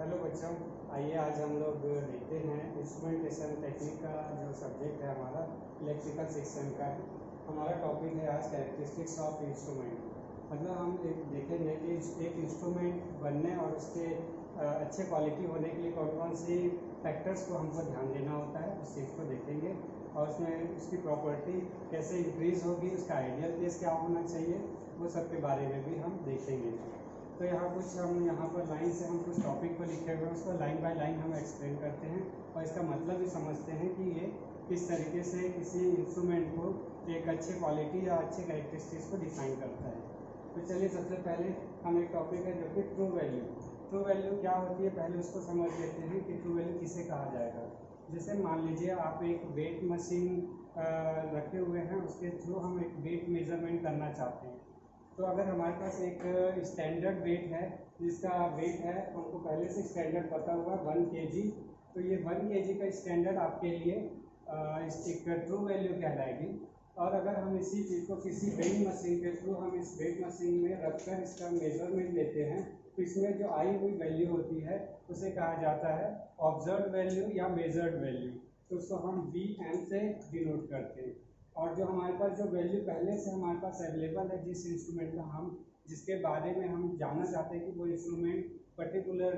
Hello बच्चों, आइए आज हम लोग देखते हैं इंस्ट्रूमेंटेशन टेक्निक का जो सब्जेक्ट है हमारा इलेक्ट्रिकल सेक्शन का है। हमारा टॉपिक है आज कैरेक्टरिस्टिक्स ऑफ इंस्ट्रूमेंट। मतलब हम देखेंगे कि एक इंस्ट्रूमेंट बनने और उसके अच्छे क्वालिटी होने के लिए कौन कौन सी फैक्टर्स को हमको ध्यान देना होता है, उस चीज़ को देखेंगे। और उसमें उसकी प्रॉपर्टी कैसे इंक्रीज़ होगी, उसका आइडियल केस क्या होना चाहिए, वो सब के बारे में भी हम देखेंगे। तो यहाँ पर लाइन से हम कुछ टॉपिक को लिखे हुए हैं, उसको लाइन बाय लाइन हम एक्सप्लेन करते हैं और इसका मतलब भी समझते हैं कि ये किस तरीके से किसी इंस्ट्रूमेंट को एक अच्छे क्वालिटी या अच्छे कैरेक्टरिस्टिक्स को डिफाइन करता है। तो चलिए सबसे पहले हम एक टॉपिक है जो कि ट्रू वैल्यू। ट्रू वैल्यू क्या होती है, पहले उसको समझ लेते हैं कि ट्रू वैल्यू किसे कहा जाएगा। जैसे मान लीजिए आप एक वेट मशीन रखे हुए हैं, उसके थ्रू हम एक वेट मेजरमेंट करना चाहते हैं। तो अगर हमारे पास एक स्टैंडर्ड वेट है जिसका वेट है, हमको पहले से स्टैंडर्ड पता हुआ 1 kg, तो ये 1 kg का स्टैंडर्ड आपके लिए एक ट्रू वैल्यू कहलाएगी। और अगर हम इसी चीज़ को किसी वेइंग मशीन के थ्रू हम इस वेट मशीन में रखकर इसका मेजरमेंट लेते हैं, तो इसमें जो आई हुई वैल्यू होती है उसे कहा जाता है ऑब्जर्व वैल्यू या मेजर्ड वैल्यू। तो उसको हम VM से डिनोट करते हैं। और जो हमारे पास जो वैल्यू पहले से हमारे पास अवेलेबल है, जिस इंस्ट्रूमेंट का हम जिसके बारे में हम जानना चाहते हैं कि वो इंस्ट्रूमेंट पर्टिकुलर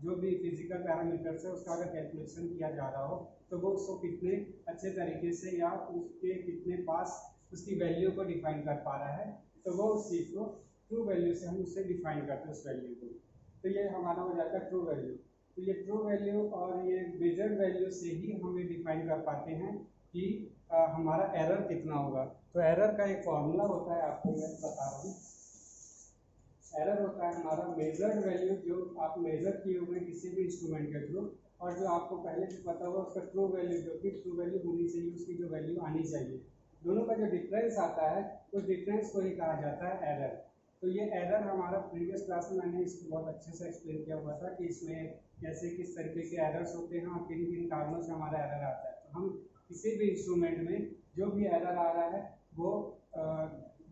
जो भी फिजिकल पैरामीटर्स है उसका अगर कैलकुलेशन किया जा रहा हो, तो वो उसको कितने अच्छे तरीके से या उसके कितने पास उसकी वैल्यू को डिफाइन कर पा रहा है, तो वो उस चीज़ को ट्रू वैल्यू से हम उससे डिफाइन करते हैं उस वैल्यू को। तो ये हमारा हो जाता है ट्रू वैल्यू। तो ये ट्रू वैल्यू और ये मेजर्ड वैल्यू से ही हम ये डिफाइन कर पाते हैं कि हमारा एरर कितना होगा। तो एरर का एक फॉर्मूला होता है, आपको मैं बता रहा हूँ। एरर होता है हमारा मेजर्ड वैल्यू, जो आप मेजर किए हुए किसी भी इंस्ट्रूमेंट के थ्रू, और जो आपको पहले से पता होगा उसका ट्रू वैल्यू, जो कि ट्रू वैल्यू होनी चाहिए, उसकी जो वैल्यू आनी चाहिए। दोनों का जो डिफरेंस आता है उस डिफरेंस को ही कहा जाता है एरर। तो ये एरर हमारा प्रीवियस क्लास में मैंने इसको बहुत अच्छे से एक्सप्लेन किया हुआ था कि इसमें कैसे किस तरीके के एरर्स होते हैं और किन किन कारणों से हमारा एरर आता है। तो हम किसी भी इंस्ट्रूमेंट में जो भी एरर आ रहा है वो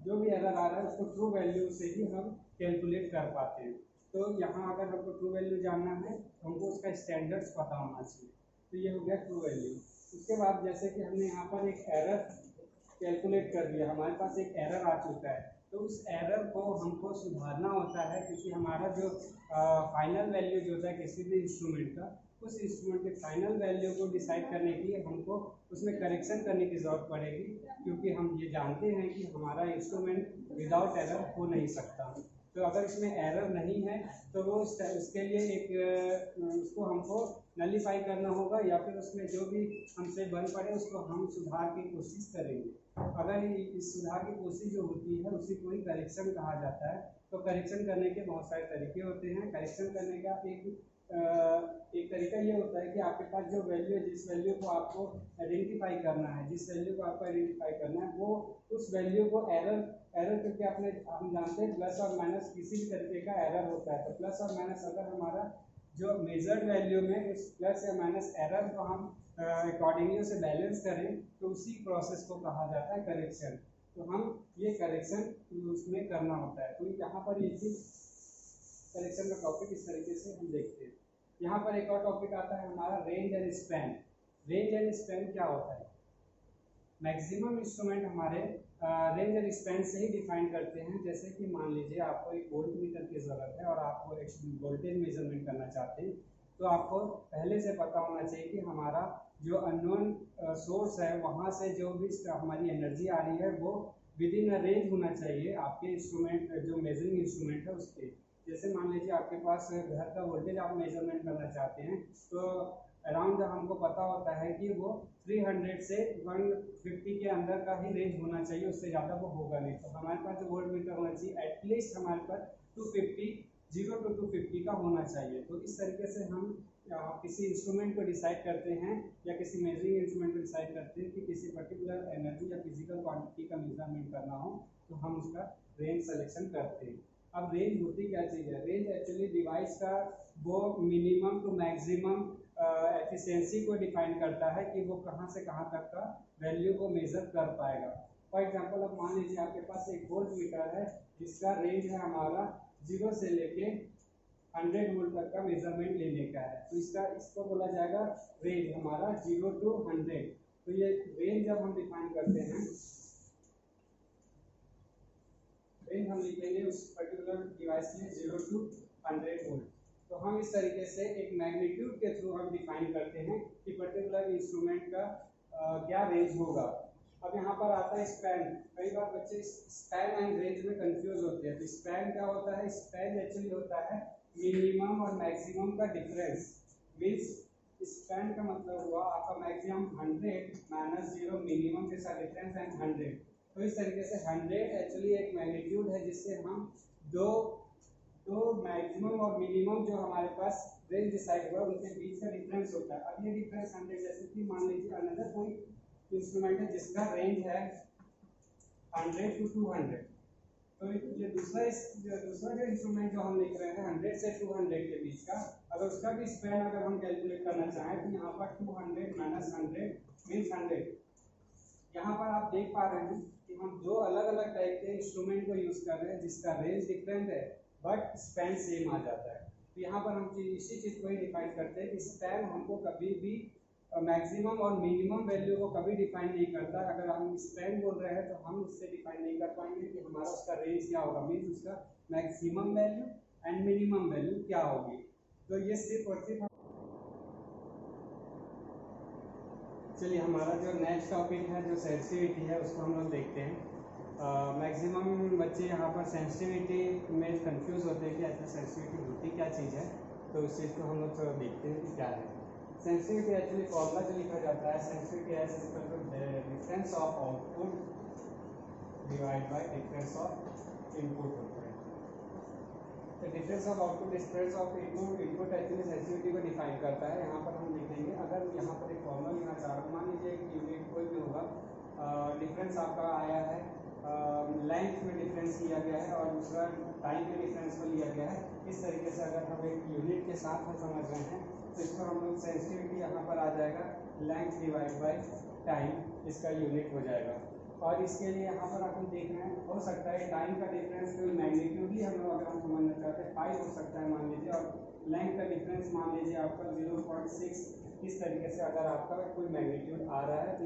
उसको ट्रू वैल्यू से ही हम कैलकुलेट कर पाते हैं। तो यहाँ अगर हमको ट्रू वैल्यू जानना है तो हमको उसका स्टैंडर्ड्स पता होना चाहिए। तो ये हो गया ट्रू वैल्यू। उसके बाद जैसे कि हमने यहाँ पर एक एरर कैलकुलेट कर दिया, हमारे पास एक एरर आ चुका है, तो उस एरर को हमको सुधारना होता है, क्योंकि हमारा जो फाइनल वैल्यू जो होता है किसी भी इंस्ट्रूमेंट का, उस इंस्ट्रूमेंट के फाइनल वैल्यू को डिसाइड करने के लिए हमको उसमें करेक्शन करने की ज़रूरत पड़ेगी, क्योंकि हम ये जानते हैं कि हमारा इंस्ट्रूमेंट विदाउट एरर हो नहीं सकता। तो अगर इसमें एरर नहीं है तो वो उसके लिए एक उसको हमको नलीफाई करना होगा, या फिर उसमें जो भी हमसे बन पड़े उसको हम सुधार की कोशिश करेंगे। अगर इस सुधार की कोशिश जो होती है उसी को ही करेक्शन कहा जाता है। तो करेक्शन करने के बहुत सारे तरीके होते हैं। करेक्शन करने का एक तरीका ये होता है कि आपके पास जो वैल्यू है, जिस वैल्यू को आपको आइडेंटिफाई करना है, वो उस वैल्यू को एरर क्योंकि हम जानते हैं प्लस और माइनस किसी भी तरीके का एरर होता है। तो प्लस और माइनस अगर हमारा जो मेजर्ड वैल्यू में उस प्लस या माइनस एरर को हम अकॉर्डिंगली उसे बैलेंस करें, तो उसी प्रोसेस को कहा जाता है करेक्शन। तो हम ये करेक्शन उसमें करना होता है। तो यहाँ पर ये चीज़ करेक्शन का टॉपिक इस तरीके से हम देखते हैं। यहाँ पर एक और टॉपिक आता है हमारा range and span. Range and span क्या होता है? मैक्सिमम इंस्ट्रूमेंट हमारे रेंज एंड स्पैन से ही डिफाइन करते हैं। जैसे कि मान लीजिए आपको एक वोल्ट मीटर की ज़रूरत है और आपको एक वोल्टेज मेजरमेंट करना चाहते हैं, तो आपको पहले से पता होना चाहिए कि हमारा जो अननोन सोर्स है वहाँ से जो भी हमारी एनर्जी आ रही है वो विद इन अ रेंज होना चाहिए आपके इंस्ट्रूमेंट, जो मेजरिंग इंस्ट्रूमेंट है उसके। जैसे मान लीजिए आपके पास घर का वोल्टेज आप मेजरमेंट करना चाहते हैं, तो अराउंड हमको पता होता है कि वो 300 से 150 के अंदर का ही रेंज होना चाहिए, उससे ज़्यादा वो होगा नहीं। तो हमारे पास जो वोल्ट मीटर होना चाहिए एटलीस्ट हमारे पास 0 to 250 का होना चाहिए। तो इस तरीके से हम किसी इंस्ट्रूमेंट को डिसाइड करते हैं या किसी मेजरिंग इंस्ट्रूमेंट को डिसाइड करते हैं कि किसी पर्टिकुलर एनर्जी या फिजिकल क्वांटिटी का मेजरमेंट करना हो, तो हम उसका रेंज सेलेक्शन करते हैं। अब रेंज होती क्या चीज़ है? रेंज एक्चुअली डिवाइस का वो मिनिमम टू मैक्सिमम एफिशिएंसी को डिफाइन करता है कि वो कहाँ से कहाँ तक का वैल्यू को मेजर कर पाएगा। फॉर एग्जांपल, अब मान लीजिए आपके पास एक वोल्ट मीटर है जिसका रेंज है हमारा 0 से लेके 100 वोल्ट तक का मेजरमेंट लेने का है। तो इसको बोला जाएगा रेंज हमारा 0 to 100। तो ये रेंज जब हम डिफाइन करते हैं, रेंज हम लिखेंगे उस पर्टिकुलर डिवाइस में 0 to 100 वोल्ट। तो हम इस तरीके से एक मैग्नीट्यूड के थ्रू हम डिफाइन करते हैं कि पर्टिकुलर इंस्ट्रूमेंट का क्या रेंज होगा। अब यहाँ पर आता है स्पैन। कई बार बच्चे स्पैन एंड रेंज में कंफ्यूज होते हैं। तो स्पैन क्या होता है? स्पैन एक्चुअली होता है मिनिमम और मैक्सिमम का डिफरेंस। मीन्स स्पैन का मतलब हुआ आपका मैक्सिमम 100 माइनस 0 मिनिमम के साथ डिफरेंस एंड 100। तो इस तरीके से 100 एक्चुअली एक मैग्नीट्यूड है जिससे हम दो मैक्सिमम और मिनिमम जो हमारे पास रेंज डिसाइड हुआ उनके बीच का डिफरेंस होता है। अब ये डिफरेंस 100, जैसे कि मान लीजिए अनदर कोई इंस्ट्रूमेंट है जिसका रेंज है 100 to 200। तो ये दूसरा जो इंस्ट्रूमेंट जो हम लिख रहे हैं 100 से 200 के बीच का, अगर उसका भी स्पैन अगर हम कैलकुलेट करना चाहें तो यहाँ पर 200 माइनस 100 मीन्स 100। यहाँ पर आप देख पा रहे हैं कि हम दो अलग अलग टाइप के इंस्ट्रूमेंट को यूज कर रहे हैं जिसका रेंज डिफरेंट है बट स्पैन सेम आ जाता है। तो यहाँ पर हम इसी चीज़ को ही डिफाइन करते हैं कि स्पैन हमको कभी भी मैक्सिमम और मिनिमम वैल्यू को कभी डिफाइन नहीं करता। अगर हम स्पैन बोल रहे हैं तो हम उससे डिफाइन नहीं कर पाएंगे कि हमारा उसका रेंज क्या होगा, मीन्स उसका maximum value and minimum value क्या होगी। तो ये सिर्फ और सिर्फ चलिए हमारा जो नेक्स्ट टॉपिक है जो सेंसिटिविटी है उसको हम लोग देखते हैं। मैक्सिमम बच्चे यहाँ पर सेंसिटिविटी में कंफ्यूज होते हैं कि ऐसा सेंसिटिविटी होती क्या चीज़ है। तो उस चीज़ को हम लोग थोड़ा देखते हैं कि क्या है सेंसिटिविटी। एक्चुअली फॉर्मूला जो लिखा जाता है sensitivity as equal to difference of output divide by difference of input होता है। तो difference of output difference of input actually sensitivity को डिफाइन करता है। यहाँ पर हम लिखेंगे, अगर यहाँ पर एक फॉर्मूला लिखना चाह रहा हूँ, मान लीजिए एक यूनिट कोई भी होगा, डिफरेंस आपका आया है लेंथ में डिफरेंस लिया गया है और दूसरा टाइम में डिफरेंस को लिया गया है। इस तरीके से अगर हम एक यूनिट के साथ हम समझ रहे हैं तो इसको हम लोग सेंसिटिविटी यहाँ पर आ जाएगा लेंथ डिवाइड बाय टाइम, इसका यूनिट हो जाएगा। और इसके लिए यहाँ पर अपन देख रहे हैं, हो सकता है टाइम का डिफरेंस कोई मैग्नीट्यूड ही हम लोग अगर हम समझना चाहते हैं 5 हो सकता है मान लीजिए, और लेंथ का डिफरेंस मान लीजिए आपका 0.6। इस तरीके से अगर आपका कोई मैग्नीट्यूड आ रहा है तो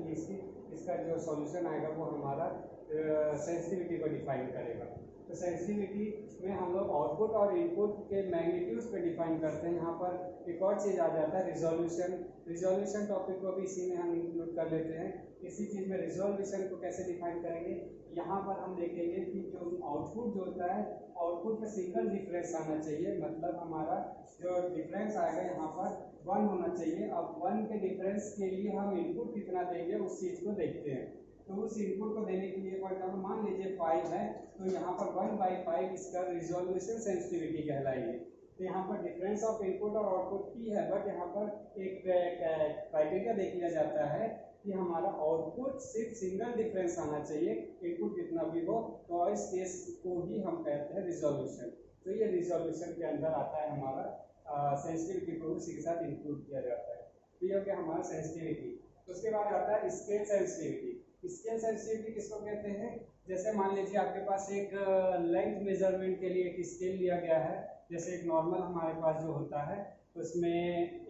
इसका जो सॉल्यूशन आएगा वो हमारा सेंसिटिविटी को डिफाइन करेगा। तो सेंसिटिविटी में हम लोग आउटपुट और इनपुट के मैग्नीट्यूड्स पे डिफाइन करते हैं। यहाँ पर एक और चीज़ आ जाता है रिजोल्यूशन टॉपिक को भी इसी में हम इंक्लूड कर लेते हैं। इसी चीज़ में रिजोल्यूशन को कैसे डिफाइन करेंगे, यहाँ पर हम देखेंगे कि जो आउटपुट जो होता है आउटपुट में सिंगल डिफरेंस आना चाहिए, मतलब हमारा जो डिफरेंस आएगा यहाँ पर 1 होना चाहिए। अब 1 के डिफरेंस के लिए हम इनपुट कितना देंगे उस चीज़ को देखते हैं। तो उस इनपुट को देने के लिए फॉर एग्जाम्पल मान लीजिए 5 है, तो यहाँ पर 1/5 इसका रिजोल्यूशन सेंसिटिविटी कहलाएगी। तो यहाँ पर डिफरेंस ऑफ इनपुट और आउटपुट की है, बट यहाँ पर एक क्राइटेरिया देख लिया जाता है कि हमारा आउटपुट सिर्फ सिंगल डिफरेंस आना चाहिए, इनपुट कितना भी हो। तो इस केस को ही हम कहते हैं रिजोल्यूशन। तो ये रिजोल्यूशन के अंदर आता है हमारा सेंसिटिविटी को उसी के साथ इंक्लूड किया जाता है। तो ये हो गया हमारा सेंसिटिविटी। उसके बाद आता है स्केल सेंसिटिविटी। स्केल सेंसिटिविटी किसको कहते हैं, जैसे मान लीजिए आपके पास एक लेंथ मेजरमेंट के लिए एक स्केल लिया गया है। जैसे एक नॉर्मल हमारे पास जो होता है उसमें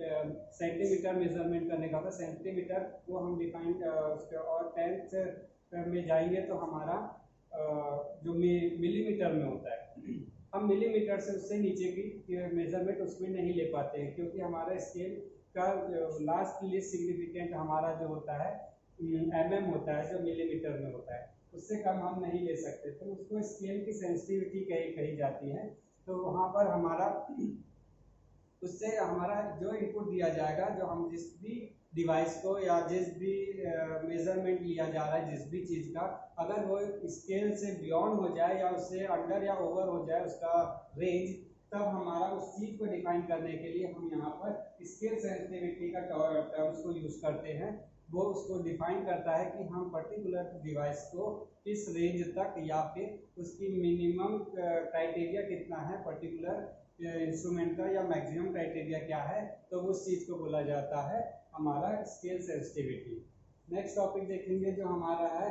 सेंटीमीटर मेजरमेंट करने का होता है, सेंटीमीटर वो हम डिफाइन उसके, और 10th में जाएंगे तो हमारा जो मिलीमीटर में होता है, हम मिलीमीटर से उससे नीचे की मेजरमेंट उसमें नहीं ले पाते हैं क्योंकि हमारा स्केल का लास्ट लिस्ट सिग्निफिकेंट हमारा जो होता है mm होता है, जो मिलीमीटर में होता है, उससे कम हम नहीं ले सकते। तो उसको स्केल की सेंसिटिविटी कही जाती है। तो वहाँ पर हमारा उससे हमारा जो इनपुट दिया जाएगा, जो हम जिस भी डिवाइस को या जिस भी मेजरमेंट लिया जा रहा है जिस भी चीज़ का, अगर वो स्केल से बियॉन्ड हो जाए या उससे अंडर या ओवर हो जाए उसका रेंज, तब हमारा उस चीज़ को डिफाइन करने के लिए हम यहाँ पर स्केल सेंसिटिविटी का टर्म्स को यूज़ करते हैं। वो उसको डिफाइन करता है कि हम पर्टिकुलर डिवाइस को किस रेंज तक या फिर उसकी मिनिमम क्राइटेरिया कितना है पर्टिकुलर इंस्ट्रूमेंट का, या मैक्सिमम क्राइटेरिया क्या है, तो उस चीज़ को बोला जाता है हमारा स्केल सेंसिटिविटी। नेक्स्ट टॉपिक देखेंगे जो हमारा है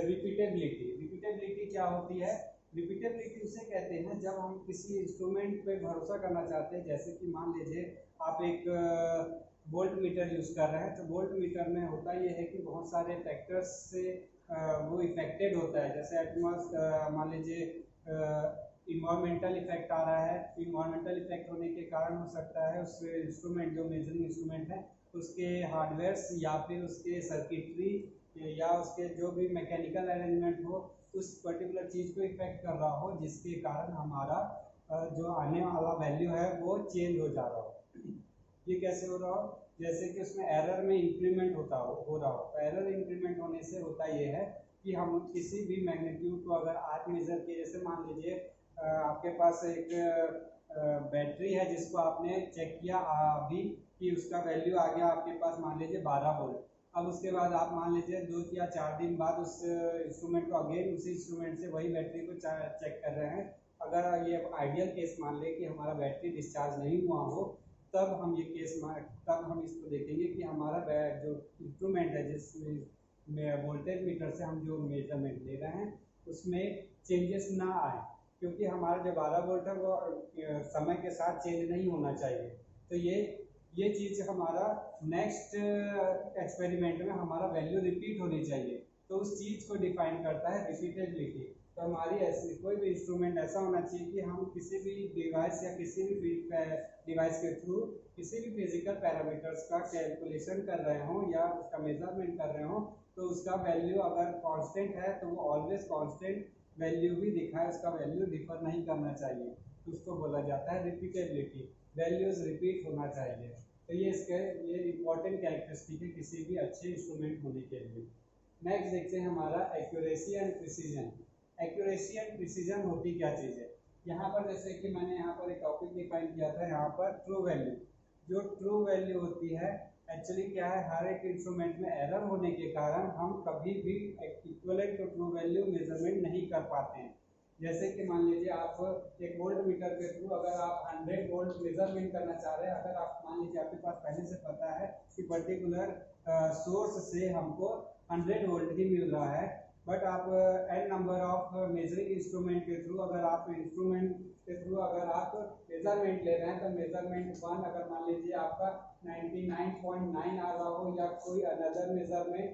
रिपीटेबिलिटी। रिपीटेबिलिटी क्या होती है, रिपीटेबिलिटी उसे कहते हैं जब हम किसी इंस्ट्रूमेंट पे भरोसा करना चाहते हैं, जैसे कि मान लीजिए आप एक वोल्ट मीटर यूज़ कर रहे हैं, तो वोल्ट मीटर में होता ये है कि बहुत सारे फैक्टर्स से वो इफेक्टेड होता है। जैसे मान लीजिए इन्वायरमेंटल इफेक्ट आ रहा है, इन्वायरमेंटल इफेक्ट होने के कारण हो सकता है उस इंस्ट्रूमेंट, जो मेजरिंग इंस्ट्रूमेंट है, उसके हार्डवेयर्स या फिर उसके सर्किटरी या उसके जो भी मैकेनिकल अरेंजमेंट हो, उस पर्टिकुलर चीज़ को इफेक्ट कर रहा हो, जिसके कारण हमारा जो आने वाला वैल्यू है वो चेंज हो जा रहा हो। ये कैसे हो रहा हो? जैसे कि उसमें एरर में इंक्रीमेंट हो रहा हो। तो एरर इंक्रीमेंट होने से होता ये है कि हम किसी भी मैग्नीट्यूड को अगर आज मेजर किए, जैसे मान लीजिए आपके पास एक बैटरी है जिसको आपने चेक किया अभी कि उसका वैल्यू आ गया आपके पास मान लीजिए 12 वोल्ट। अब उसके बाद आप मान लीजिए 2 या 4 दिन बाद उस इंस्ट्रूमेंट को अगेन उसी इंस्ट्रूमेंट से वही बैटरी को चेक कर रहे हैं। अगर ये आइडियल केस मान ले कि हमारा बैटरी डिस्चार्ज नहीं हुआ हो, तब हम ये केस तब हम इसको देखेंगे कि हमारा जो इंस्ट्रूमेंट है जिसमें वोल्टेज मीटर से हम जो मेजरमेंट ले रहे हैं उसमें चेंजेस ना आए, क्योंकि हमारा जो 12 वोल्ट है वो समय के साथ चेंज नहीं होना चाहिए। तो ये चीज़ हमारा नेक्स्ट एक्सपेरिमेंट में हमारा वैल्यू रिपीट होनी चाहिए। तो उस चीज़ को डिफाइन करता है रिपीटेबिलिटी। तो हमारी ऐसी कोई भी इंस्ट्रूमेंट ऐसा होना चाहिए कि हम किसी भी डिवाइस या किसी भी डिवाइस के थ्रू किसी भी फिजिकल पैरामीटर्स का कैलकुलेशन कर रहे हों या उसका मेजरमेंट कर रहे हों, तो उसका वैल्यू अगर कांस्टेंट है तो वो ऑलवेज कांस्टेंट वैल्यू भी दिखाए, उसका वैल्यू डिफर नहीं करना चाहिए। तो उसको बोला जाता है रिपीटेबिलिटी, वैल्यूज रिपीट होना चाहिए। तो ये इंपॉर्टेंट कैरेक्टरिस्टिक है किसी भी अच्छे इंस्ट्रूमेंट होने के लिए। नेक्स्ट देखते हैं हमारा accuracy and precision. Accuracy and precision होती क्या चीज़ है? यहाँ पर जैसे कि मैंने यहाँ पर एक टॉपिक डिफाइन किया था, यहाँ पर ट्रू वैल्यू। जो ट्रू वैल्यू होती है एक्चुअली क्या है, हर एक इंस्ट्रूमेंट में एरर होने के कारण हम कभी भी equivalent to true value measurement नहीं कर पाते हैं। जैसे कि मान लीजिए आप एक वोल्ट मीटर के थ्रू अगर आप 100 वोल्ट मेजरमेंट करना चाह रहे हैं, अगर आप मान लीजिए आपके पास पहले से पता है कि पर्टिकुलर सोर्स से हमको 100 वोल्ट ही मिल रहा है, बट आप an number of measuring instrument के थ्रू अगर आप मेजरमेंट ले रहे हैं, तो मेजरमेंट 1 अगर मान लीजिए आपका 99.9 आ रहा हो, या कोई अनदर मेजरमेंट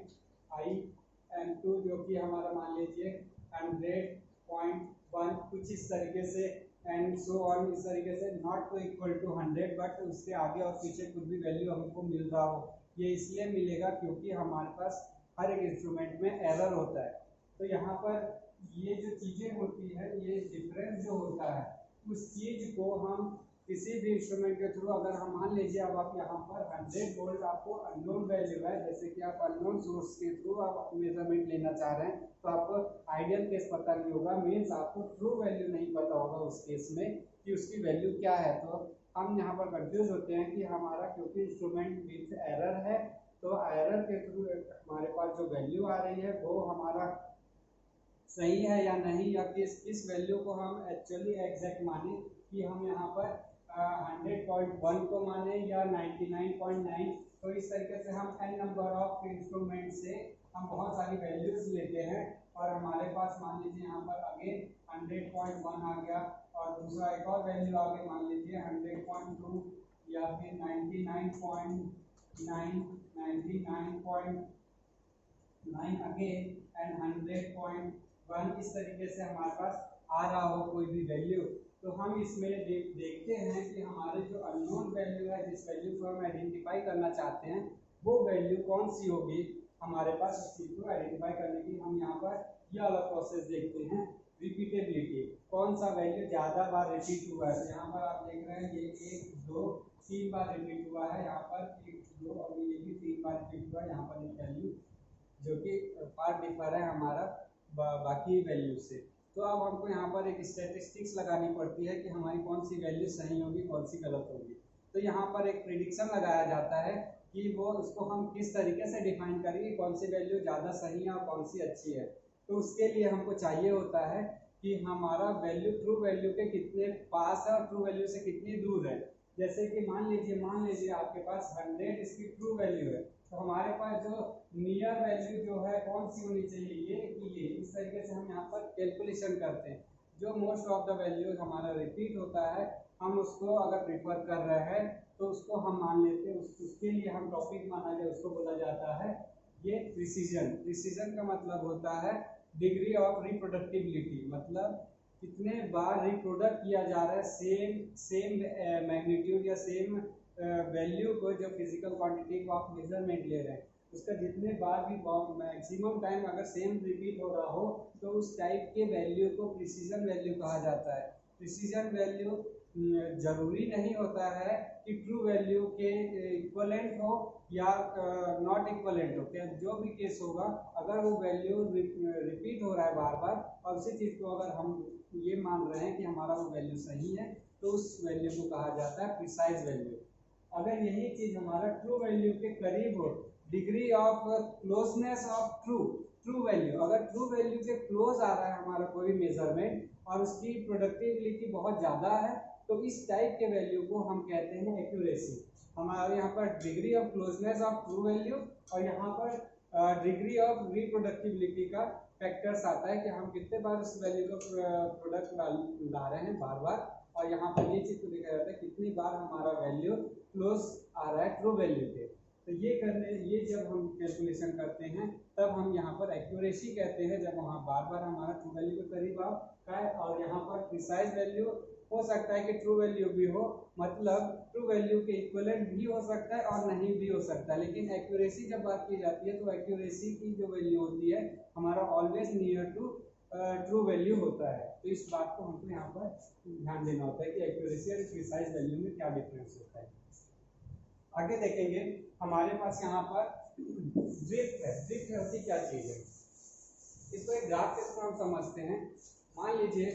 IM2 जो कि हमारा मान लीजिए 100.1 कुछ इस तरीके से एंड सो ऑन, इस तरीके से not to equal to 100, but उसके आगे और पीछे कुछ भी वैल्यू हमको मिल रहा हो, ये इसलिए मिलेगा क्योंकि हमारे पास हर एक इंस्ट्रूमेंट में एरर होता है। तो यहाँ पर ये जो चीज़ें होती है, ये डिफरेंस जो होता है, उस चीज़ को हम किसी भी इंस्ट्रूमेंट के थ्रू अगर हम मान लीजिए अब आप यहाँ पर 100 वोल्ट आपको अननोन वैल्यू है, जैसे कि आप अननोन सोर्स के थ्रू आप मेजरमेंट लेना चाह रहे हैं, तो आपको आइडियल केस पता नहीं होगा, मीन्स आपको ट्रू वैल्यू नहीं पता होगा उस केस में कि उसकी वैल्यू क्या है। तो हम यहाँ पर कंफ्यूज होते हैं कि हमारा क्योंकि इंस्ट्रूमेंट विथ एरर है, तो एरर के थ्रू हमारे पास जो वैल्यू आ रही है वो हमारा सही है या नहीं, या किस वैल्यू को हम एक्चुअली एग्जैक्ट माने, कि हम यहाँ पर 100.1 को माने या 99.9। तो इस तरीके से हम n नंबर ऑफ इंस्ट्रूमेंट से हम बहुत सारी वैल्यूज लेते हैं, और हमारे पास मान लीजिए यहाँ पर अगेन 100.1 आ गया, और दूसरा एक और वैल्यू आ गई मान लीजिए 100.2 या फिर 99.9, 99.9 अगेन एंड 100.1, इस तरीके से हमारे पास आ रहा हो कोई भी वैल्यू। तो हम इसमें देखते हैं कि हमारे जो अननोन वैल्यू है, जिस वैल्यू को हम आइडेंटिफाई करना चाहते हैं, वो वैल्यू कौन सी होगी हमारे पास। उस चीज़ को आइडेंटिफाई करने की हम यहाँ पर यह वाला प्रोसेस देखते हैं, रिपीटेबिलिटी, कौन सा वैल्यू ज़्यादा बार रिपीट हुआ है। यहाँ पर आप देख रहे हैं ये 1 2 3 बार रिपीट हुआ है, यहाँ पर 1 2 और ये भी 3 बार रिपीट हुआ है। यहाँ पर एक वैल्यू जो कि पार्ट डिफर है हमारा बाकी वैल्यू से। तो अब हमको यहाँ पर एक स्टैटिस्टिक्स लगानी पड़ती है कि हमारी कौन सी वैल्यू सही होगी, कौन सी गलत होगी। तो यहाँ पर एक प्रिडिक्शन लगाया जाता है कि वो उसको हम किस तरीके से डिफाइन करेंगे, कौन सी वैल्यू ज़्यादा सही है और कौन सी अच्छी है। तो उसके लिए हमको चाहिए होता है कि हमारा वैल्यू ट्रू वैल्यू के कितने पास है और ट्रू वैल्यू से कितनी दूर है। जैसे कि मान लीजिए आपके पास 100 इसकी ट्रू वैल्यू है, तो हमारे पास जो नियर वैल्यू जो है कौन सी होनी चाहिए, ये इस तरीके से हम यहाँ पर कैलकुलेशन करते हैं। जो मोस्ट ऑफ द वैल्यूज हमारा रिपीट होता है, हम उसको अगर प्रिफर कर रहे हैं तो उसको हम मान लेते हैं, उसके लिए हम टॉपिक माना जाए, उसको बोला जाता है ये प्रिसीजन। प्रिसीजन का मतलब होता है डिग्री ऑफ रिप्रोडक्टिबिलिटी, मतलब कितने बार रिप्रोडक्ट किया जा रहा है सेम मैग्नीट्यूड या सेम वैल्यू को, जो फिजिकल क्वांटिटी को आप मेजरमेंट ले रहे हैं उसका जितने बार भी मैक्सिमम टाइम अगर सेम रिपीट हो रहा हो तो उस टाइप के वैल्यू को प्रिसीजन वैल्यू कहा जाता है। प्रिसीजन वैल्यू जरूरी नहीं होता है कि ट्रू वैल्यू के इक्वलेंट हो या नॉट इक्वलेंट हो, क्या जो भी केस होगा, अगर वो वैल्यू रिपीट हो रहा है बार बार और उसी चीज़ को अगर हम ये मान रहे हैं कि हमारा वो वैल्यू सही है तो उस वैल्यू को कहा जाता है प्रिसाइज वैल्यू। अगर यही चीज़ हमारा ट्रू वैल्यू के करीब हो, degree of closeness of true value, अगर ट्रू वैल्यू के क्लोज आ रहा है हमारा कोई मेजरमेंट और उसकी प्रोडक्टिविटी बहुत ज़्यादा है, तो इस टाइप के वैल्यू को हम कहते हैं एक्यूरेसी। हमारे यहाँ पर degree of closeness of true value और यहाँ पर डिग्री ऑफ रिप्रोडक्टिबिलिटी का फैक्टर्स आता है कि हम कितने बार उस वैल्यू का प्रोडक्ट ला रहे हैं बार बार, और यहाँ पर ये चीज़ को देखा जाता है कितनी बार हमारा वैल्यू क्लोज आ रहा है ट्रू वैल्यू के। तो ये जब हम कैलकुलेशन करते हैं तब हम यहाँ पर एक्यूरेसी कहते हैं, जब वहाँ बार बार हमारा ट्रू वैल्यू के करीब आ है। और यहाँ पर प्रिसाइज वैल्यू हो सकता है कि ट्रू वैल्यू भी हो, मतलब ट्रू वैल्यू के इक्विवेलेंट भी हो सकता है और नहीं भी हो सकता है। लेकिन एक्यूरेसी जब बात की जाती है तो एक्यूरेसी की जो वैल्यू होती है हमारा always near to true value होता है। तो इस बात को हमको यहाँ पर ध्यान देना होता है कि एक्यूरेसी और प्रिसाइज वैल्यू में क्या डिफरेंस होता है। आगे देखेंगे हमारे पास यहाँ पर ड्रिफ्ट है। ड्रिफ्ट होती क्या चीज़ है, इसको एक ग्राफ के थ्रू हम समझते हैं। मान लीजिए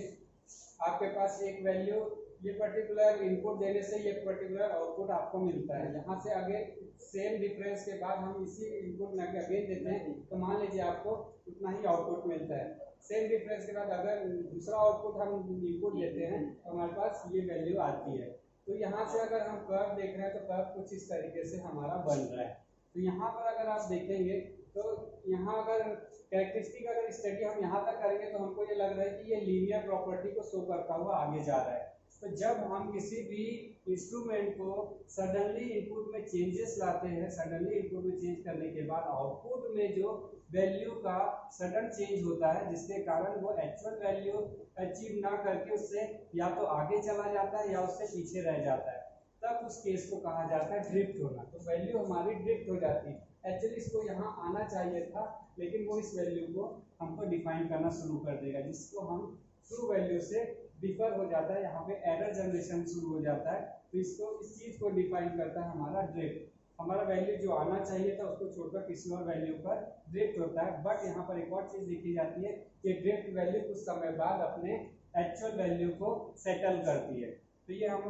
आपके पास एक वैल्यू, ये पर्टिकुलर इनपुट देने से ये पर्टिकुलर आउटपुट आपको मिलता है। यहाँ से आगे सेम डिफरेंस के बाद हम इसी इनपुट में आगे देते हैं तो मान लीजिए आपको उतना ही आउटपुट मिलता है। सेम डिफरेंस के बाद अगर दूसरा आउटपुट हम इनपुट देते हैं तो हमारे पास ये वैल्यू आती है। तो यहाँ से अगर हम कर्व देख रहे हैं तो कर्व कुछ इस तरीके से हमारा बन रहा है। तो यहाँ पर अगर आप देखेंगे तो यहाँ अगर कैरेक्टरिस्टिक अगर स्टडी हम यहाँ तक करेंगे तो हमको ये लग रहा है कि ये लीनियर प्रॉपर्टी को शो करता हुआ आगे जा रहा है। तो जब हम किसी भी इंस्ट्रूमेंट को सडनली इनपुट में चेंजेस लाते हैं, सडनली इनपुट में चेंज करने के बाद आउटपुट में जो वैल्यू का सडन चेंज होता है जिसके कारण वो एक्चुअल वैल्यू अचीव ना करके उससे या तो आगे चला जाता है या उससे पीछे रह जाता है, तब उस केस को कहा जाता है ड्रिफ्ट होना। तो वैल्यू हमारी ड्रिफ्ट हो जाती है। एक्चुअली इसको यहाँ आना चाहिए था लेकिन वो इस वैल्यू को हमको डिफाइन करना शुरू कर देगा, जिसको हम ट्रू वैल्यू से डिफर हो जाता है, यहाँ पे एरर जनरेशन शुरू हो जाता है। तो इसको इस चीज़ को डिफाइन करता है हमारा ड्रिफ्ट। हमारा वैल्यू जो आना चाहिए था उसको छोड़कर किसी और वैल्यू पर ड्रिफ्ट होता है। बट यहाँ पर एक और चीज़ देखी जाती है कि ड्रिफ्ट वैल्यू कुछ समय बाद अपने एक्चुअल वैल्यू को सेटल करती है। तो ये हम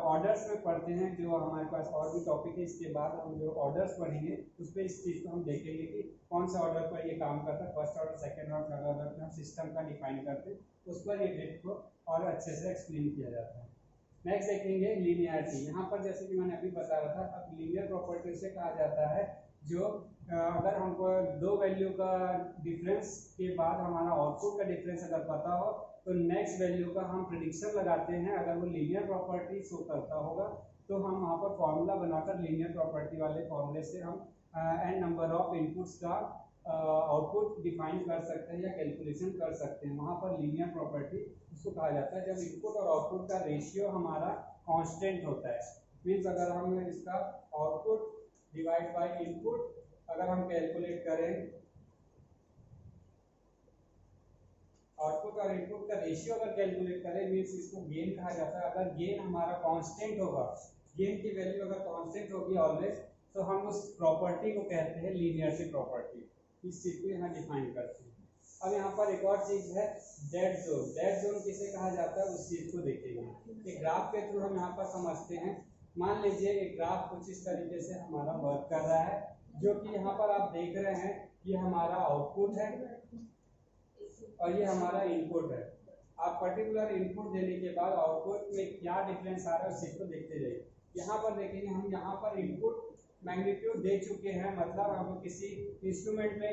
ऑर्डर्स में पढ़ते हैं, जो हमारे पास और भी टॉपिक है। इसके बाद हम जो ऑर्डर्स पढ़ेंगे उस पर इस चीज़ को हम देखेंगे कि कौन सा ऑर्डर पर ये काम करता है। First order, second order, third order पे हम सिस्टम का डिफाइन करते हैं, उस पर ये ड्रिफ्ट को और अच्छे से एक्सप्लेन किया जाता है। नेक्स्ट देखेंगे लीनियरिटी। यहाँ पर जैसे कि मैंने अभी बता रहा था, अब लीनियर प्रॉपर्टी से कहा जाता है जो अगर हमको दो वैल्यू का डिफरेंस के बाद हमारा आउटपुट का डिफरेंस अगर पता हो तो नेक्स्ट वैल्यू का हम प्रेडिक्शन लगाते हैं। अगर वो लीनियर प्रॉपर्टी शो करता होगा तो हम वहाँ पर फॉर्मूला बनाकर लीनियर प्रॉपर्टी वाले फॉर्मूले से हम एन नंबर ऑफ इनपुट्स का आउटपुट डिफाइन कर सकते हैं या कैलकुलेशन कर सकते हैं। वहाँ पर लीनियर प्रॉपर्टी उसको कहा जाता है जब इनपुट और आउटपुट का रेशियो हमारा कांस्टेंट होता है। मीन्स अगर हम इसका आउटपुट डिवाइड बाय इनपुट अगर हम कैलकुलेट करें, आउटपुट और इनपुट का रेशियो अगर कैलकुलेट करें, मीन्स इसको गेन कहा जाता है। अगर गेन हमारा कांस्टेंट होगा, गेन की वैल्यू अगर कांस्टेंट होगी ऑलवेज, तो हम उस प्रॉपर्टी को कहते हैं लीनियरिटी प्रॉपर्टी। इस चीज़ को यहाँ डिफाइन करते हैं। अब यहाँ पर एक और चीज़ है डेड जोन। डेड जोन किसे कहा जाता है उस चीज़ को देखेंगे। एक ग्राफ के थ्रू हम यहाँ पर समझते हैं। मान लीजिए एक ग्राफ कुछ इस तरीके से हमारा वर्क कर रहा है, जो कि यहाँ पर आप देख रहे हैं ये हमारा आउटपुट है और ये हमारा इनपुट है। आप पर्टिकुलर इनपुट देने के बाद आउटपुट में क्या डिफरेंस आ रहा है उस चीज़ को देखते जाइए। यहाँ पर देखेंगे हम यहाँ पर इनपुट मैग्नीट्यूड दे चुके हैं, मतलब हम किसी इंस्ट्रूमेंट में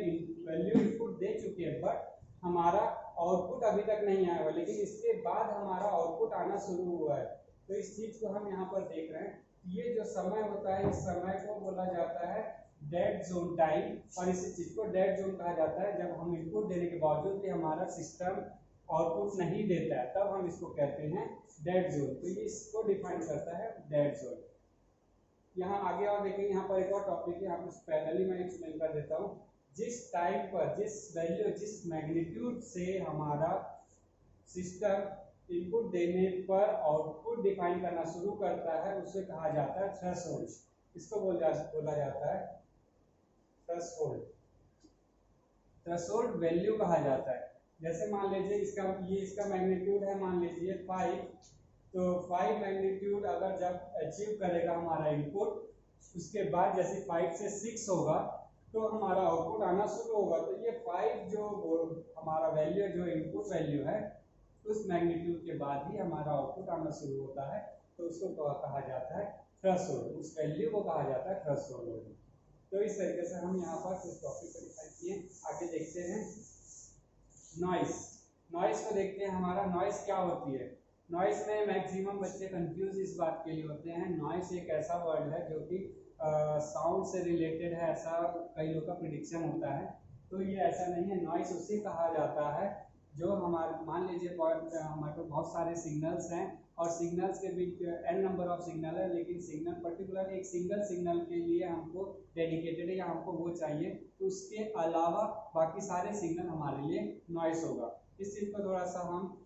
वैल्यू इनपुट दे चुके हैं, बट हमारा आउटपुट अभी तक नहीं आया हुआ, लेकिन इसके बाद हमारा आउटपुट आना शुरू हुआ है। तो इस चीज को हम यहाँ पर देख रहे हैं। ये जो समय होता है, इस समय को बोला जाता है डेड जोन टाइम, और इसी चीज को डेड जोन कहा जाता है जब हम इनपुट देने के बावजूद भी हमारा सिस्टम आउटपुट नहीं देता है, तब हम इसको कहते हैं डेड जोन। तो ये इसको डिफाइन करता है डेड जोन। यहाँ आगे और देखेंगे, यहाँ पर एक और टॉपिक है, यहाँ पर पैरेलली मैं एक्सप्लेन कर देता हूँ। जिस टाइम पर, जिस वैल्यू, जिस मैग्नीट्यूड से हमारा सिस्टम इनपुट देने पर आउटपुट डिफाइन करना शुरू करता है, उसे कहा जाता है थ्रेशोल्ड। इसको बोला जाता है थ्रेशोल्ड। थ्रेशोल्ड वैल्यू कहा जाता है। जैसे मान लीजिए इसका मैग्नीट्यूड है, मान लीजिए 5, तो 5 मैग्नीट्यूड अगर जब अचीव करेगा हमारा इनपुट, उसके बाद जैसे 5 से 6 होगा तो हमारा आउटपुट आना शुरू होगा। तो ये 5 जो हमारा वैल्यू, जो इनपुट वैल्यू है, उस मैग्नीट्यूड के बाद ही हमारा आउटपुट आना शुरू होता है, तो उसको कहा जाता है थ्रेशोल्ड। उस वैल्यू को कहा जाता है थ्रेशोल्ड वैल्यू। तो इस तरीके से हम यहाँ पर इस टॉपिक को डिफाइन किए। आगे देखते हैं नॉइस। नॉइस को देखते हैं, हमारा नॉइस क्या होती है। नॉइस में मैक्सिमम बच्चे कंफ्यूज इस बात के लिए होते हैं। नॉइस एक ऐसा वर्ड है जो कि साउंड से रिलेटेड है, ऐसा कई लोग का प्रिडिक्शन होता है। तो ये ऐसा नहीं है। नॉइस उसे कहा जाता है जो हमारे, मान लीजिए हमारे पास बहुत सारे सिग्नल्स हैं और सिग्नल्स के बीच n नंबर ऑफ सिग्नल है, लेकिन सिग्नल पर्टिकुलर एक सिंगल सिग्नल के लिए हमको डेडिकेटेड है या हमको वो चाहिए, तो उसके अलावा बाकी सारे सिग्नल हमारे लिए नॉइस होगा। इस चीज़ को थोड़ा सा हम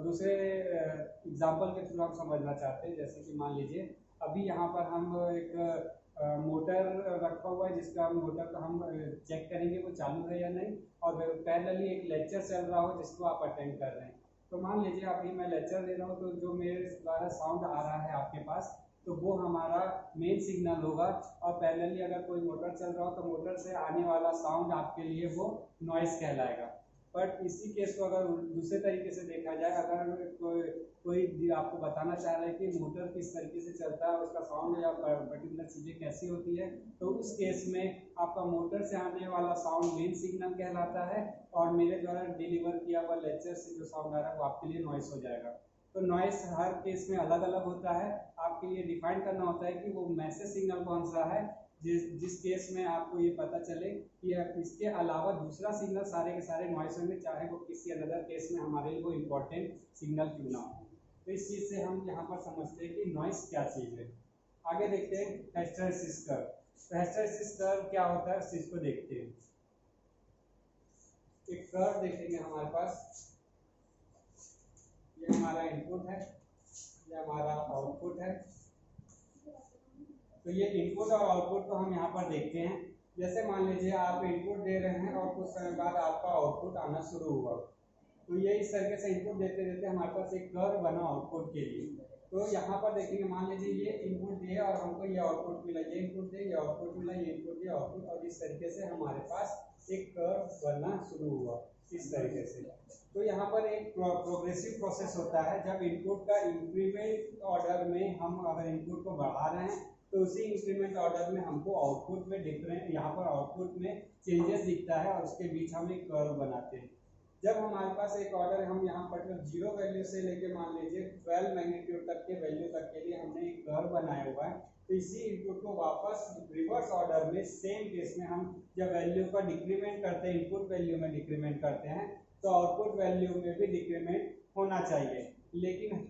दूसरे एग्जाम्पल के थ्रू हम समझना चाहते हैं। जैसे कि मान लीजिए अभी यहाँ पर हम एक मोटर रखा हुआ है, जिसका मोटर का हम चेक करेंगे वो चालू है या नहीं, और पैरेलली एक लेक्चर चल रहा हो जिसको आप अटेंड कर रहे हैं। तो मान लीजिए अभी मैं लेक्चर दे रहा हूँ, तो जो मेरे द्वारा साउंड आ रहा है आपके पास, तो वो हमारा मेन सिग्नल होगा। और पैरेलली अगर कोई मोटर चल रहा हो तो मोटर से आने वाला साउंड आपके लिए वो नॉइस कहलाएगा। बट इसी केस को अगर दूसरे तरीके से देखा जाए, अगर कोई आपको बताना चाह रहा है कि मोटर किस तरीके से चलता है, उसका साउंड या पर्टिकुलर चीज़ें कैसी होती है, तो उस केस में आपका मोटर से आने वाला साउंड मेन सिग्नल कहलाता है, और मेरे द्वारा डिलीवर किया हुआ लेक्चर से जो साउंड आ रहा है वो आपके लिए नॉइस हो जाएगा। तो नॉइस हर केस में अलग अलग होता है। आपके लिए डिफाइन करना होता है कि वो मैसेज सिग्नल कौन सा है, जिस केस में आपको ये पता चले कि इसके अलावा दूसरा सिग्नल सारे के सारे नॉइस होंगे, चाहे वो किसी अनदर केस में हमारे लिए वो इम्पोर्टेंट सिग्नल क्यों ना हो। तो इस चीज़ से हम यहाँ पर समझते हैं कि नॉइस क्या चीज़ है। आगे देखते हैं हिस्टैरिसीस कर्व। तो हिस्टैरिसीस कर्व क्या होता है, इस चीज़ को देखते हैं। एक कर्व देखेंगे हमारे पास, ये हमारा इनपुट है, ये हमारा आउटपुट है। तो ये इनपुट और आउटपुट को हम यहाँ पर देखते हैं। जैसे मान लीजिए आप इनपुट दे रहे हैं और कुछ समय बाद आपका आउटपुट आना शुरू हुआ, तो ये इस तरीके से इनपुट देते देते हमारे पास एक कर्व बना आउटपुट के लिए। तो यहाँ पर देखेंगे, मान लीजिए ये इनपुट दिए और हमको ये आउटपुट मिला, ये इनपुट दिए, ये आउटपुट मिला, ये इनपुट दिया, आउटपुट, और इस तरीके से हमारे पास एक कर्व बनना शुरू हुआ इस तरीके से। तो यहाँ पर एक प्रोग्रेसिव प्रोसेस होता है। जब इनपुट का इंक्रीमेंट ऑर्डर में हम अगर इनपुट को बढ़ा रहे हैं, तो उसी इंक्रीमेंट ऑर्डर में हमको आउटपुट में डिफरेंट, यहाँ पर आउटपुट में चेंजेस दिखता है, और उसके बीच हम एक कर्व बनाते हैं। जब हमारे पास एक ऑर्डर, हम यहाँ पर 0 वैल्यू से लेके मान लीजिए 12 मैग्नीट्यूड तक के वैल्यू तक के लिए हमने एक कर्व बनाया हुआ है, तो इसी इनपुट को वापस रिवर्स ऑर्डर में सेम केस में हम जब वैल्यू का डिक्रीमेंट करते हैं, इनपुट वैल्यू में डिक्रीमेंट करते हैं, तो आउटपुट वैल्यू में भी डिक्रीमेंट होना चाहिए। लेकिन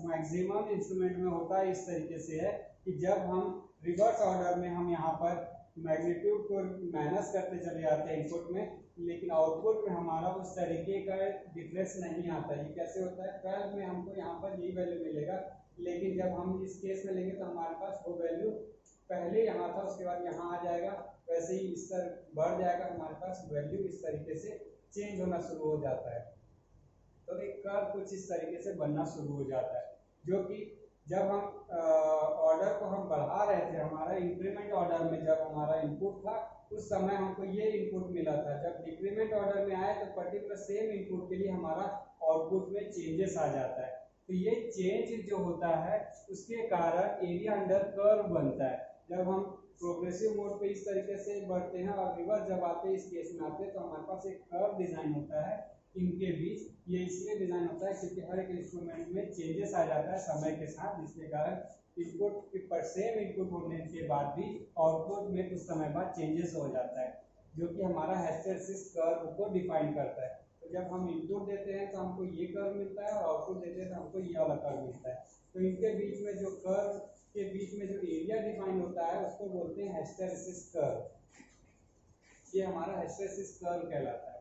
मैक्सिमम इंस्ट्रूमेंट में होता है इस तरीके से है कि जब हम रिवर्स ऑर्डर में हम यहाँ पर मैग्नीट्यूड को माइनस करते चले जाते हैं इनपुट में, लेकिन आउटपुट में हमारा उस तरीके का डिफरेंस नहीं आता। ये कैसे होता है, 12 में हमको यहाँ पर यही वैल्यू मिलेगा, लेकिन जब हम इस केस में लेंगे तो हमारे पास वो वैल्यू पहले यहाँ था, उसके बाद यहाँ आ जाएगा, वैसे ही इस तरह बढ़ जाएगा, हमारे पास वैल्यू इस तरीके से चेंज होना शुरू हो जाता है। तो एक कर्व कुछ इस तरीके से बनना शुरू हो जाता है, जो कि जब हम ऑर्डर को हम बढ़ा रहे थे, हमारा इंक्रीमेंट ऑर्डर में जब हमारा इनपुट था उस समय हमको ये इनपुट मिला था। जब डिक्रीमेंट ऑर्डर में आया तो पर्टिकुलर सेम इनपुट के लिए हमारा आउटपुट में चेंजेस आ जाता है। तो ये चेंज जो होता है उसके कारण एरिया अंडर कर्व बनता है। जब हम प्रोग्रेसिव मोड पे इस तरीके से बढ़ते हैं और रिवर्स जब आते हैं, इस केस में आते हैं, तो हमारे पास एक कर्व डिजाइन होता है इनके बीच ये इसलिए डिज़ाइन होता है क्योंकि हर एक इंस्ट्रूमेंट में चेंजेस आ जाता है समय के साथ, जिसके कारण इनपुट पर सेम इनपुट होने के बाद भी आउटपुट में कुछ समय बाद चेंजेस हो जाता है, जो कि हमारा हिस्टैरिसीस कर्व को डिफाइन करता है। तो जब हम इनपुट देते हैं तो हमको ये कर्व मिलता है, और आउटपुट देते हैं तो हमको ये वाला कर्व मिलता है। तो इनके बीच में जो कर्व के बीच में जो एरिया डिफाइन होता है उसको बोलते हैं हिस्टैरिसीस कर्व। ये हमारा हिस्टैरिसीस कर्व कहलाता है।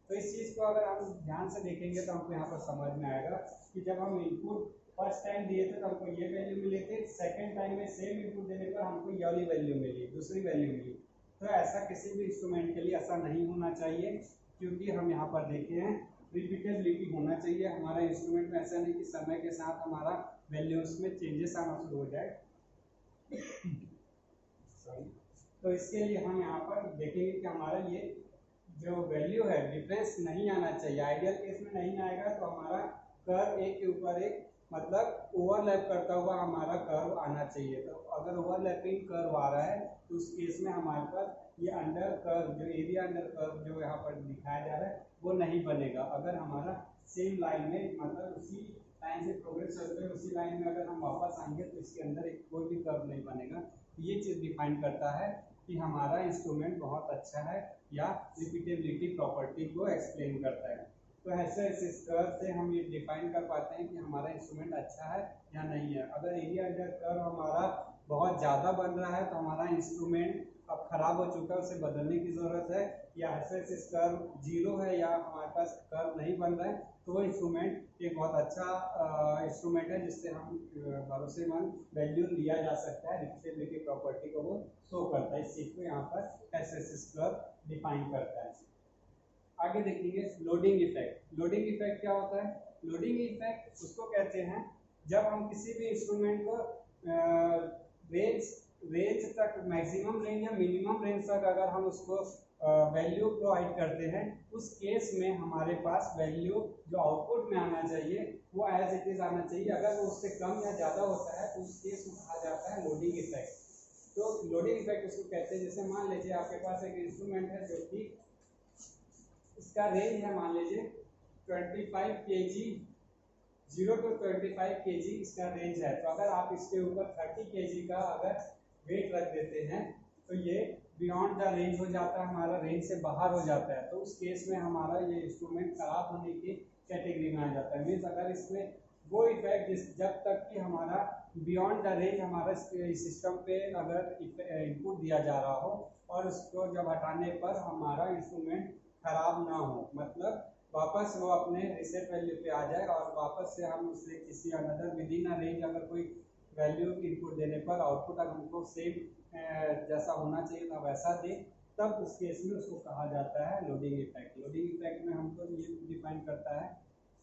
तो इस चीज़ को अगर हम ध्यान से देखेंगे तो हमको यहाँ पर समझ में आएगा कि जब हम इनपुट फर्स्ट टाइम दिए थे तो हमको ये वैल्यू मिले थे, सेकेंड टाइम में सेम इनपुट देने पर हमको ये वाली वैल्यू मिली, दूसरी वैल्यू मिली। तो ऐसा किसी भी इंस्ट्रूमेंट के लिए ऐसा नहीं होना चाहिए, क्योंकि हम यहाँ पर देखे हैं रिपीटेबिलिटी होना चाहिए हमारा इंस्ट्रूमेंट में। ऐसा नहीं कि समय के साथ हमारा वैल्यूज में चेंजेस आना शुरू हो जाए। तो इसके लिए हम यहाँ पर देखेंगे कि हमारा ये जो वैल्यू है डिफरेंस नहीं आना चाहिए। आइडियल केस में नहीं आएगा तो हमारा कर्व एक के ऊपर एक मतलब ओवरलैप करता हुआ हमारा कर्व आना चाहिए। तो अगर ओवरलैपिंग कर्व आ रहा है तो उस केस में हमारे पास ये अंडर कर्व, जो एरिया अंडर कर्व जो यहाँ पर दिखाया जा रहा है वो नहीं बनेगा। अगर हमारा सेम लाइन में मतलब उसी लाइन से प्रोग्रेस करते हैं, उसी लाइन में अगर हम वापस आएंगे तो इसके अंदर एक कोई भी कर्व नहीं बनेगा। ये चीज़ डिफाइन करता है कि हमारा इंस्ट्रूमेंट बहुत अच्छा है या रिपीटेबिलिटी प्रॉपर्टी को एक्सप्लेन करता है। तो ऐसे इस कर्व से हम ये डिफाइन कर पाते हैं कि हमारा इंस्ट्रूमेंट अच्छा है या नहीं है। अगर एरिया अंडर कर्व हमारा बहुत ज़्यादा बन रहा है तो हमारा इंस्ट्रूमेंट अब ख़राब हो चुका है, उसे बदलने की ज़रूरत है। या ऐसे इस कर्व जीरो है या हमारे पास कर्व नहीं बन रहा है तो वो इंस्ट्रूमेंट एक बहुत अच्छा इंस्ट्रूमेंट है जिससे हम भरोसेमंद वैल्यू लिया जा सकता है। रिपीटेबिलिटी प्रॉपर्टी को वो शो करता है। इस चीज़ को यहाँ पर एसएसएस कर्व डिफाइन करता है। आगे देखेंगे लोडिंग इफेक्ट। लोडिंग इफेक्ट क्या होता है? लोडिंग इफेक्ट उसको कहते हैं जब हम किसी भी इंस्ट्रूमेंट को रेंज तक, मैक्सिमम रेंज या मिनिमम रेंज तक अगर हम उसको वैल्यू प्रोवाइड करते हैं, उस केस में हमारे पास वैल्यू जो आउटपुट में आना चाहिए वो एज इट इज आना चाहिए। अगर वो उससे कम या ज़्यादा होता है तो उस केस में कहा जाता है लोडिंग इफेक्ट। तो लोडिंग इफेक्ट उसको कहते हैं, जैसे मान लीजिए आपके पास एक इंस्ट्रूमेंट है जो कि इसका रेंज है मान लीजिए 25 kg, 0 to 25 kg इसका रेंज है। तो अगर आप इसके ऊपर 30 kg का अगर वेट रख देते हैं तो ये बियॉन्ड द रेंज हो जाता है, हमारा रेंज से बाहर हो जाता है। तो उस केस में हमारा ये इंस्ट्रूमेंट खराब होने की कैटेगरी में आ जाता है। मीन्स अगर इसमें वो इफेक्ट जब तक कि हमारा बियॉन्ड द रेंज हमारा सिस्टम पे अगर इनपुट दिया जा रहा हो और उसको जब हटाने पर हमारा इंस्ट्रूमेंट खराब ना हो, मतलब वापस वो अपने रीसेट वैल्यू पे आ जाए और वापस से हम उससे किसी अनदर विदिन अ रेंज अगर कोई वैल्यू इनपुट देने पर आउटपुट अगर हमको सेम जैसा होना चाहिए था वैसा दे, तब उस केस में उसको कहा जाता है लोडिंग इफेक्ट। लोडिंग इफेक्ट में हमको ये डिफाइन करता है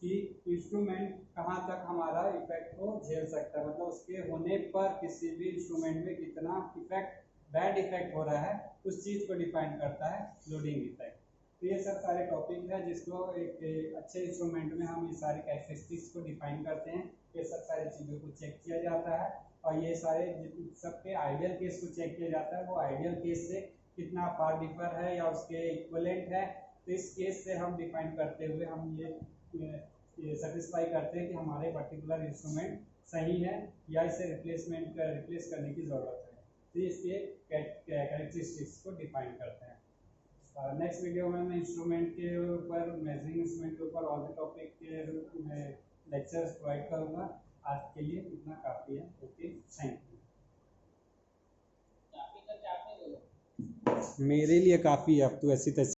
कि इंस्ट्रूमेंट कहाँ तक हमारा इफेक्ट को झेल सकता है, मतलब उसके होने पर किसी भी इंस्ट्रूमेंट में कितना इफेक्ट, बैड इफेक्ट हो रहा है, उस चीज़ को डिफाइन करता है लोडिंग इफेक्ट। तो ये सब सारे टॉपिक है जिसको एक अच्छे इंस्ट्रूमेंट में हम ये सारे कैरेक्टरिस्टिक्स को डिफाइन करते हैं। ये सब सारी चीज़ों को चेक किया जाता है और ये सारे सबके आइडियल केस को चेक किया जाता है, वो आइडियल केस से कितना फार डिफर है या उसके इक्वलेंट है। तो इस केस से हम डिफाइन करते हुए हम ये सेटिस्फाई करते हैं कि हमारे पर्टिकुलर इंस्ट्रूमेंट सही है या इसे रिप्लेस करने की ज़रूरत है। तो इसके कैरेक्टरिस्टिक्स को डिफाइन करते हैं। नेक्स्ट वीडियो में मैं इंस्ट्रूमेंट के ऊपर, मेजरिंग इंस्ट्रूमेंट के ऊपर और भी टॉपिक के लेक्चर्स प्रोवाइड करूँगा। आज के लिए इतना काफ़ी है। Okay, thank you. मेरे लिए काफ़ी है, अब तो ऐसी तैसी